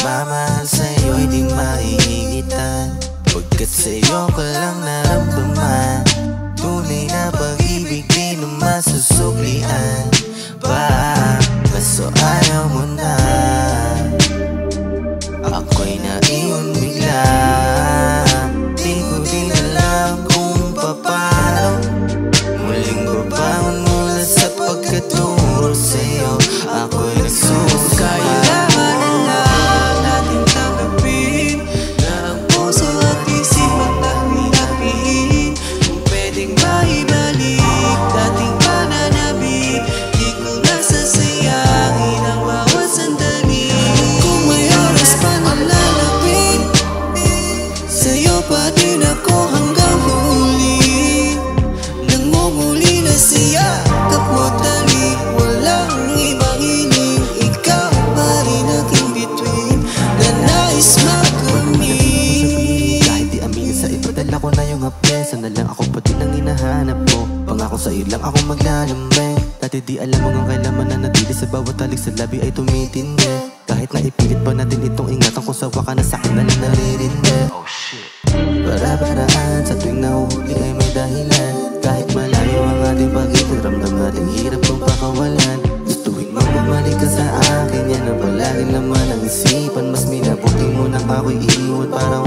pagmamahal sa'yo'y di maihigitan, pagkat sa'yo ko lang naramdaman tunay na pag-ibig, di na masusuklian pa. Kaso ayaw mo na, ako'y naiwan bigla. Di ko din alam kung paano muling babangon mula sa pagkaturo sa'yo. Ako'y nagsusuka. Kailangan na lang natin tanggapin na ang puso at isipan natin napihin. Kung pwedeng maibalik dating pananabik, di ko nasasayangin ang bawat sandali. Kung may oras pa na lalapit, sa'yo pa din ako hanggang huli. Nangunguli na siya kapot dali, walang ibang hiling. Ikaw pa rin aking bituin na nais makamit. Kahit di aminin sa iba, dala ko na yung hapes. Sana lang ako pati nang hinahanap mo. Pangako sa'yo lang ako maglalambing. Dati di alam hanggang kailan mananatili sa bawat talik sa labi ay tumitindi. Kahit na ipilit pa natin itong ingatan, kung sawa ka na sa'kin na lang naririndi. Oh shit. Para-paraan sa tuwing nahuhuli ay may dahilan. Kahit malayo ang ating pag-ibig, ramdam natin hirap kong pakawalan. Gustuhin mo bumalik ka sa akin, yan ang palagi naman ang isipan. Mas minabuti mo na ako'y iiwan para